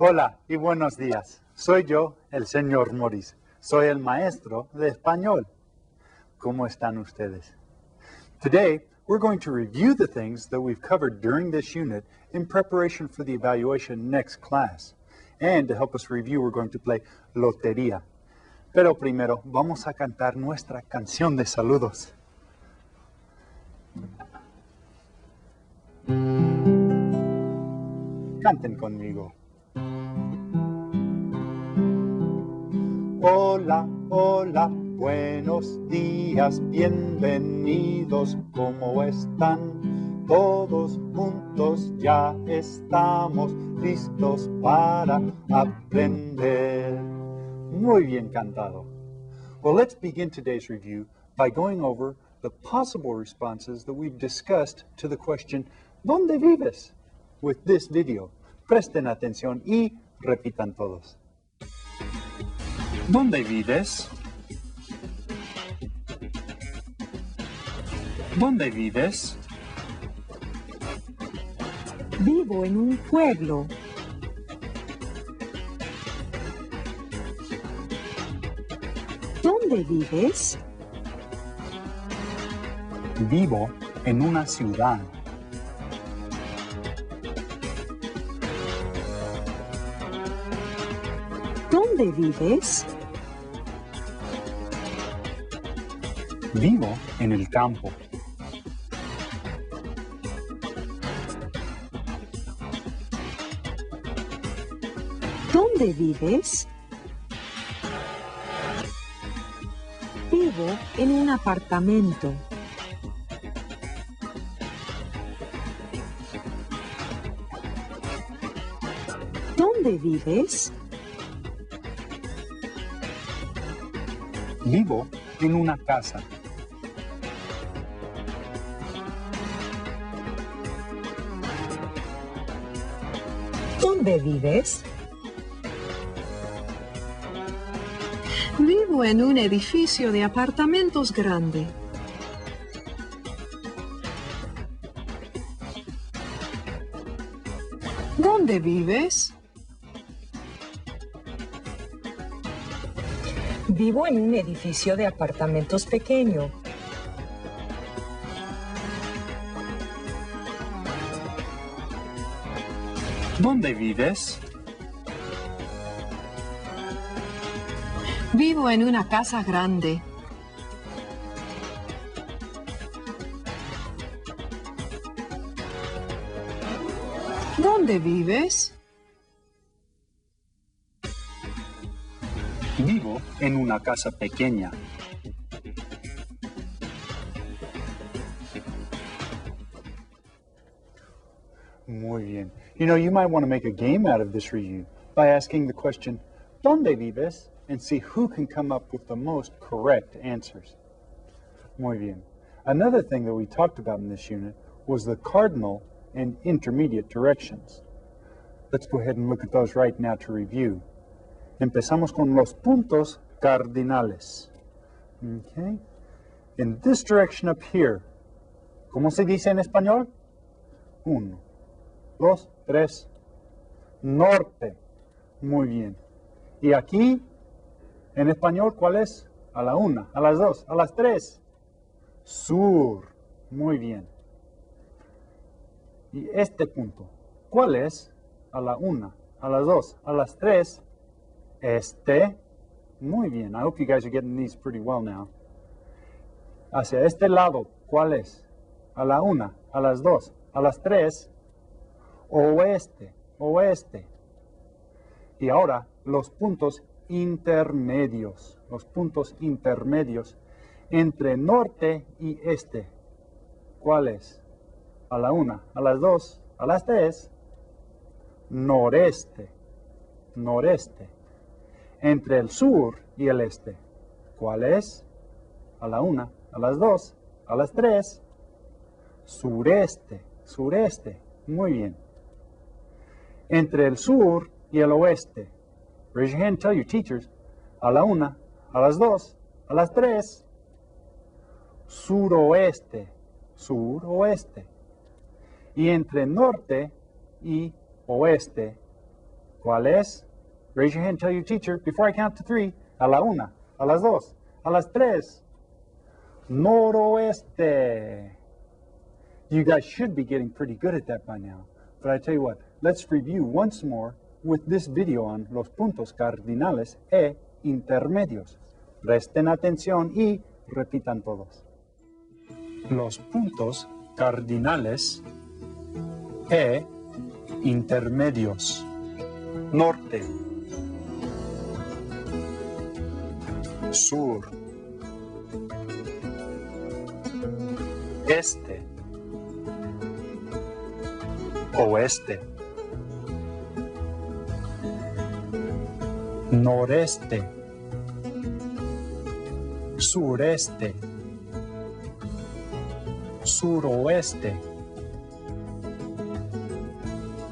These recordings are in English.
Hola y buenos días. Soy yo, el señor Morris. Soy el maestro de español. ¿Cómo están ustedes? Today, we're going to review the things that we've covered during this unit in preparation for the evaluation next class. And to help us review, we're going to play Lotería. Pero primero, vamos a cantar nuestra canción de saludos. Canten conmigo. Hola, hola, buenos días, bienvenidos, ¿cómo están? Todos juntos ya estamos listos para aprender. Muy bien cantado. Well, let's begin today's review by going over the possible responses that we've discussed to the question, ¿Dónde vives? With this video. Presten atención y repitan todos. ¿Dónde vives? ¿Dónde vives? Vivo en un pueblo. ¿Dónde vives? Vivo en una ciudad. ¿Dónde vives? Vivo en el campo. ¿Dónde vives? Vivo en un apartamento. ¿Dónde vives? Vivo en una casa. ¿Dónde vives? Vivo en un edificio de apartamentos grande. ¿Dónde vives? Vivo en un edificio de apartamentos pequeño. ¿Dónde vives? Vivo en una casa grande. ¿Dónde vives? Vivo en una casa pequeña. Muy bien. You know, you might want to make a game out of this review by asking the question, ¿Dónde vives? And see who can come up with the most correct answers. Muy bien. Another thing that we talked about in this unit was the cardinal and intermediate directions. Let's go ahead and look at those right now to review. Empezamos con los puntos cardinales. Okay. In this direction up here, ¿cómo se dice en español? 1, 2, 3. Norte. Muy bien. Y aquí, en español, ¿cuál es? A la 1, a las 2, a las 3. Sur. Muy bien. Y este punto, ¿cuál es? A la 1, a las 2, a las 3. Este. Muy bien. I hope you guys are getting these pretty well now. Hacia este lado, ¿cuál es? A la 1, a las 2, a las 3. Oeste, oeste. Y ahora, los puntos intermedios. Los puntos intermedios entre norte y este. ¿Cuál es? a la 1, a las 2, a las 3. Noreste, noreste. Entre el sur y el este. ¿Cuál es? A la 1, a las 2, a las 3. Sureste, sureste. Muy bien. Entre el sur y el oeste. Raise your hand and tell your teachers. A la 1, a las 2, a las 3. Suroeste, suroeste. Y entre norte y oeste, ¿cuál es? Raise your hand and tell your teacher before I count to 3. A la 1, a las 2, a las 3. Noroeste. You guys should be getting pretty good at that by now. But I tell you what, let's review once more with this video on los puntos cardinales e intermedios. Presten atención y repitan todos. Los puntos cardinales e intermedios. Norte, sur, este, oeste, noreste, sureste, suroeste,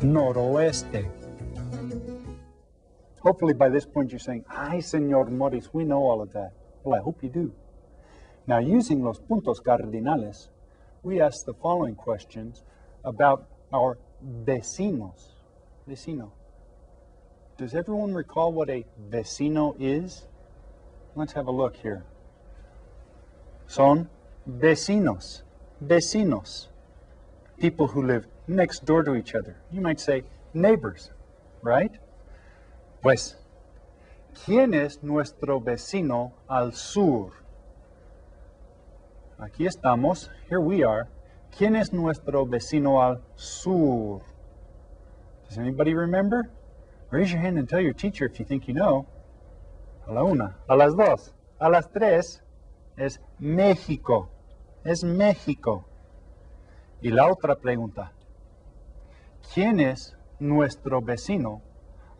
noroeste. Hopefully by this point you're saying, ay, Señor Morris, we know all of that. Well, I hope you do. Now, using los puntos cardinales, we ask the following questions about our vecinos. Vecino. Does everyone recall what a vecino is? Let's have a look here. Son vecinos. Vecinos. People who live next door to each other. You might say neighbors, right? Pues, ¿quién es nuestro vecino al sur? Aquí estamos. Here we are. ¿Quién es nuestro vecino al sur? Does anybody remember? Raise your hand and tell your teacher if you think you know. A la 1, a las 2, a las 3 es México. Es México. Y la otra pregunta. ¿Quién es nuestro vecino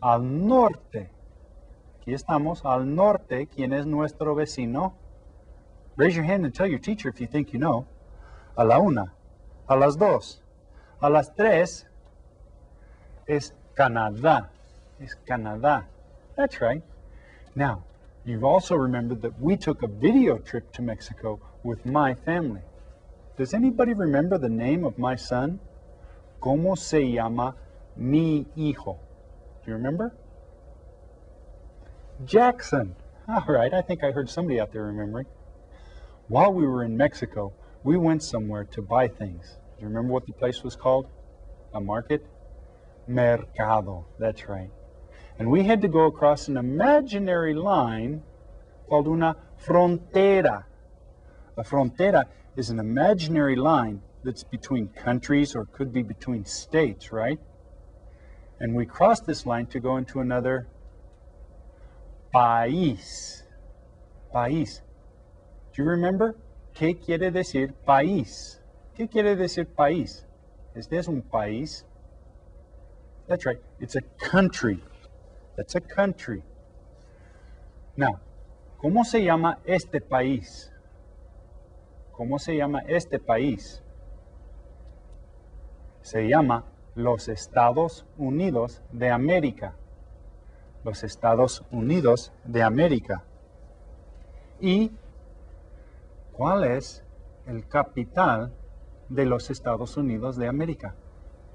al norte? Aquí estamos, al norte. ¿Quién es nuestro vecino? Raise your hand and tell your teacher if you think you know. A la 1, a las 2, a las 3 es Canadá. Es Canadá. That's right. Now, you've also remembered that we took a video trip to Mexico with my family. Does anybody remember the name of my son? ¿Cómo se llama mi hijo? Do you remember? Jackson. All right, I think I heard somebody out there remembering. While we were in Mexico, we went somewhere to buy things. Do you remember what the place was called? A market? Mercado. That's right. And we had to go across an imaginary line called una frontera. A frontera is an imaginary line that's between countries or could be between states, right? And we crossed this line to go into another país. País. Do you remember? ¿Qué quiere decir país? ¿Qué quiere decir país? Este es un país. That's right. It's a country. That's a country. Now, ¿cómo se llama este país? ¿Cómo se llama este país? Se llama los Estados Unidos de América. Los Estados Unidos de América. ¿Y cuál es el capital de los Estados Unidos de América?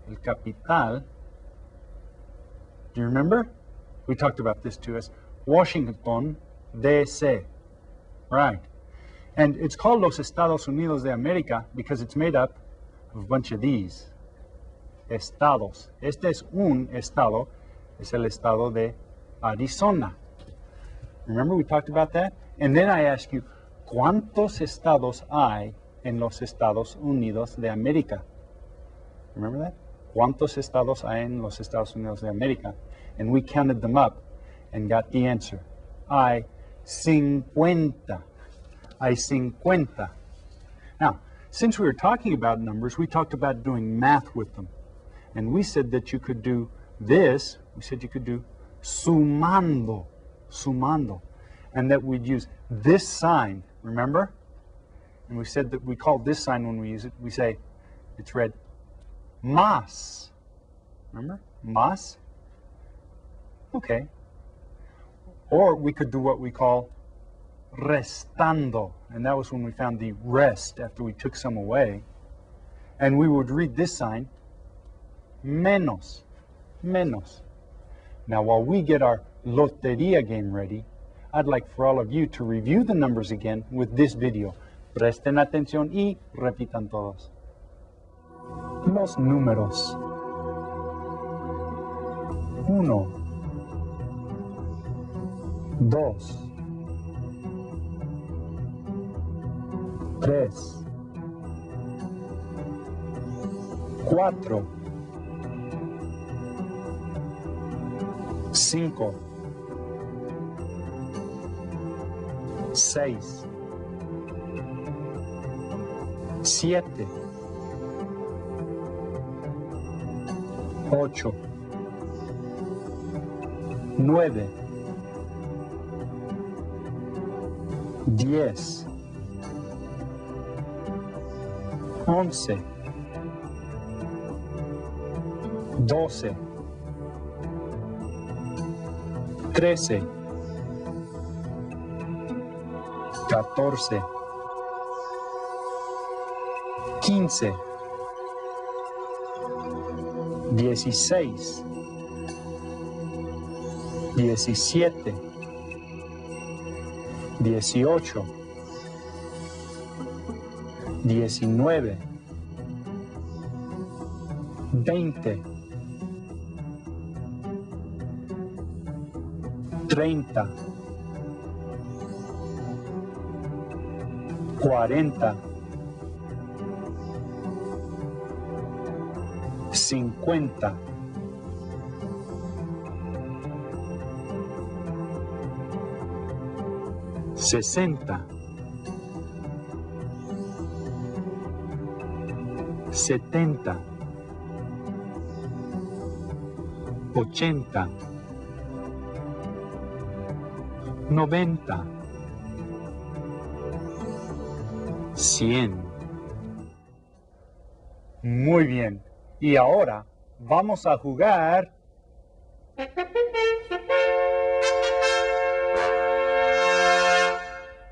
El capital, do you remember? We talked about this too as Washington, D.C. Right. And it's called Los Estados Unidos de América because it's made up of a bunch of these estados. Este es un estado, es el estado de Arizona. Remember we talked about that? And then I asked you, ¿cuántos estados hay en los Estados Unidos de América? Remember that? ¿Cuántos estados hay en los Estados Unidos de América? And we counted them up and got the answer. Hay 50. Hay 50. Now, since we were talking about numbers, we talked about doing math with them. And we said that you could do this, we said you could do sumando, sumando. And that we'd use this sign, remember? And we said that we call this sign when we use it, we say, it's read más. Remember? Más? Okay. Or we could do what we call restando. And that was when we found the rest after we took some away. And we would read this sign, menos, menos. Now while we get our lotería game ready, I'd like for all of you to review the numbers again with this video. Presten atención y repitan todos. Los números. 1, 2, 3, 4, 5, 6, 7, 8, 9, 10, 11, 12, 13, 14, 15, 16, 17, 18, 19, 20, 30, 40, 50, 60, 70, 80, 90, 100. Muy bien. Y ahora vamos a jugar.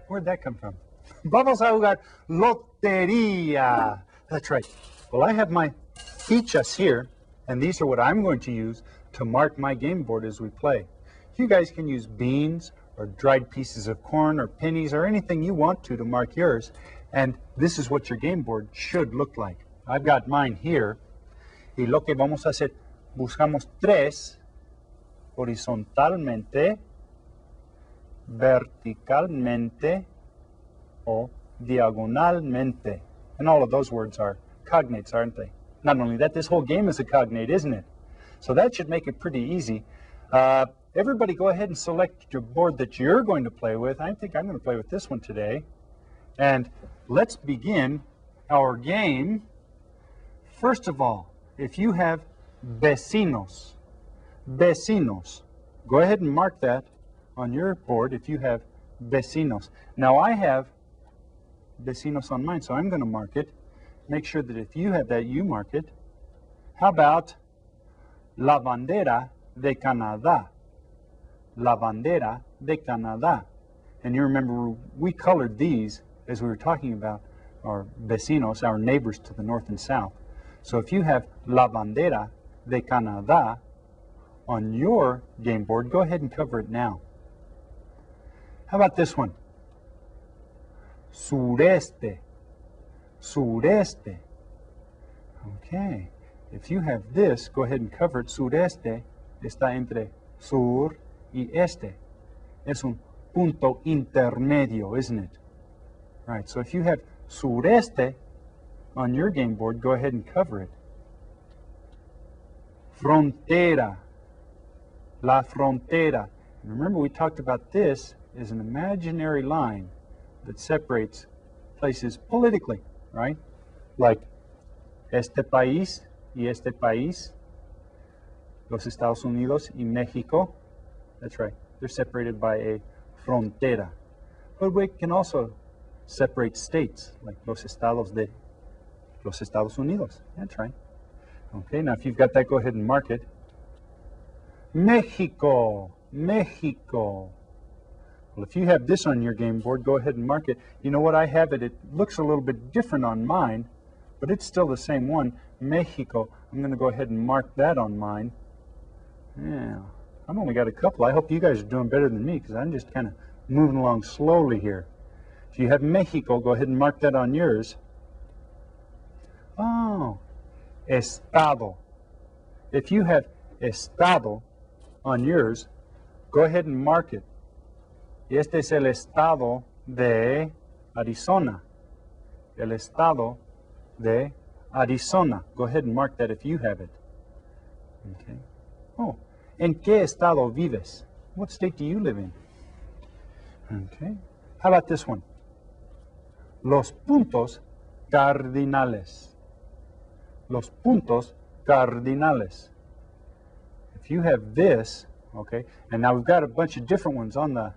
Where'd that come from? Vamos a jugar lotería. That's right. Well, I have my fichas here, and these are what I'm going to use to mark my game board as we play. You guys can use beans or dried pieces of corn or pennies or anything you want to mark yours. And this is what your game board should look like. I've got mine here. Y lo que vamos a hacer, buscamos 3 horizontalmente, verticalmente, o diagonalmente. And all of those words are cognates, aren't they? Not only that, this whole game is a cognate, isn't it? So that should make it pretty easy. Everybody go ahead and select your board that you're going to play with. I think I'm going to play with this one today. And let's begin our game. First of all, if you have vecinos, vecinos, go ahead and mark that on your board if you have vecinos. Now I have vecinos on mine, so I'm going to mark it. Make sure that if you have that, you mark it. How about la bandera de Canadá? La bandera de Canadá. And you remember we colored these as we were talking about our vecinos, our neighbors to the north and south. So if you have la bandera de Canadá on your game board, go ahead and cover it now. How about this one? Sureste. Sureste. Okay. If you have this, go ahead and cover it. Sureste está entre sur y este. Es un punto intermedio, isn't it? Right. So if you have sureste on your game board, go ahead and cover it. Frontera. La frontera. And remember, we talked about this as an imaginary line that separates places politically, right? like este país y este país, los Estados Unidos y Mexico. That's right, they're separated by a frontera. But we can also separate states, like los Estados Unidos. That's right. Okay, now if you've got that, go ahead and mark it. Mexico, Mexico. Well, if you have this on your game board, go ahead and mark it. You know what, I have it. It looks a little bit different on mine, but it's still the same one, Mexico. I'm going to go ahead and mark that on mine. Yeah, I've only got a couple. I hope you guys are doing better than me because I'm just kind of moving along slowly here. If you have Mexico, go ahead and mark that on yours. Oh, Estado. If you have Estado on yours, go ahead and mark it. Y este es el estado de Arizona. El estado de Arizona. Go ahead and mark that if you have it. Okay. Oh, ¿en qué estado vives? What state do you live in? Okay. How about this one? Los puntos cardinales. Los puntos cardinales. If you have this, okay, and now we've got a bunch of different ones on the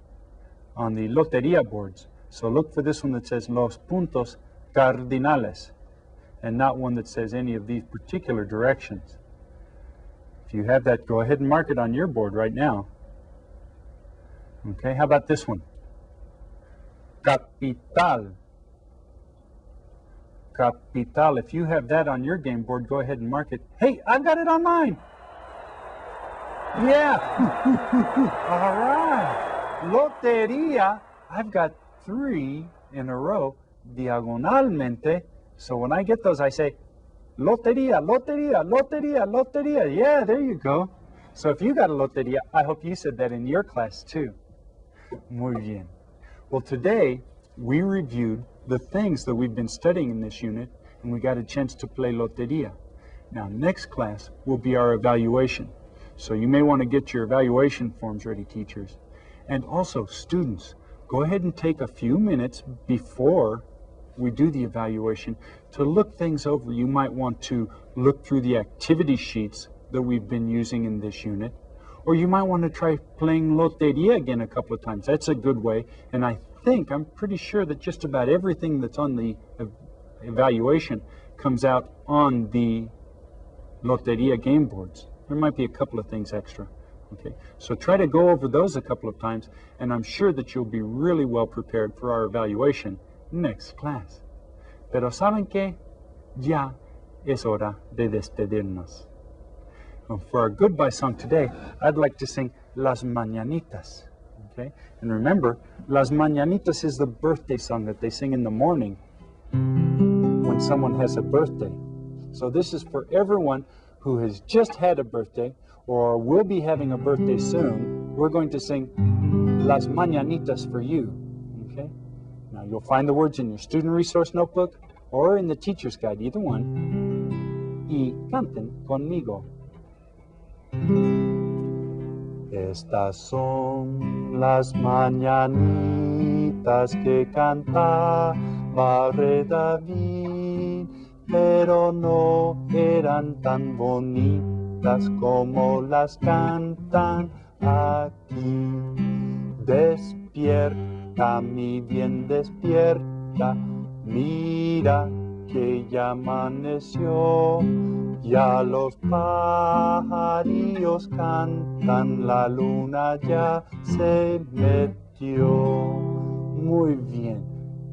loteria boards. So look for this one that says Los Puntos Cardinales and not one that says any of these particular directions. If you have that, go ahead and mark it on your board right now. Okay, how about this one? Capital. Capital. If you have that on your game board, go ahead and mark it. Hey, I've got it on mine. Yeah. All right. Loteria, I've got 3 in a row, diagonalmente. So when I get those, I say, Loteria, Loteria, Loteria, Loteria. Yeah, there you go. So if you got a loteria, I hope you said that in your class too. Muy bien. Well, today we reviewed the things that we've been studying in this unit, and we got a chance to play loteria. Now, next class will be our evaluation. So you may want to get your evaluation forms ready, teachers. And also, students, go ahead and take a few minutes before we do the evaluation to look things over. You might want to look through the activity sheets that we've been using in this unit, or you might want to try playing loteria again a couple of times. That's a good way, and I'm pretty sure that just about everything that's on the evaluation comes out on the loteria game boards. There might be a couple of things extra. Okay, so try to go over those a couple of times, and I'm sure that you'll be really well prepared for our evaluation next class. Pero ¿saben qué? Ya es hora de despedirnos. For our goodbye song today, I'd like to sing Las Mañanitas. Okay, and remember, Las Mañanitas is the birthday song that they sing in the morning when someone has a birthday. So this is for everyone who has just had a birthday or will be having a birthday soon. We're going to sing Las Mañanitas for you. Okay? Now you'll find the words in your student resource notebook or in the teacher's guide, either one. Y canten conmigo. Estas son las mañanitas que cantaba Rey David, pero no eran tan bonitas como las cantan aquí. Despierta, mi bien, despierta, mira que ya amaneció, ya los pajarillos cantan, la luna ya se metió. Muy bien.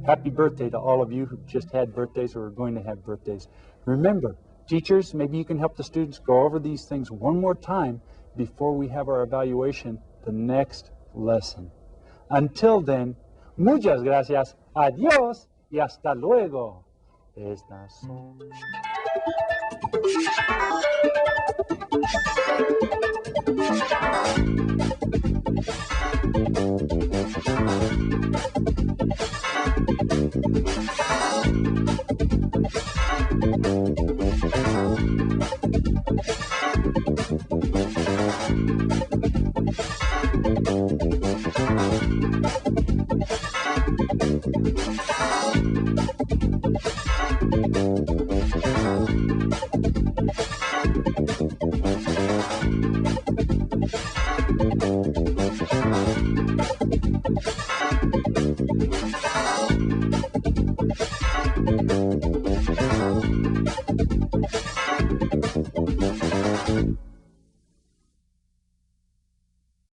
Happy birthday to all of you who just had birthdays or are going to have birthdays. Remember, teachers, maybe you can help the students go over these things one more time before we have our evaluation the next lesson. Until then, muchas gracias, adiós y hasta luego. Estas son...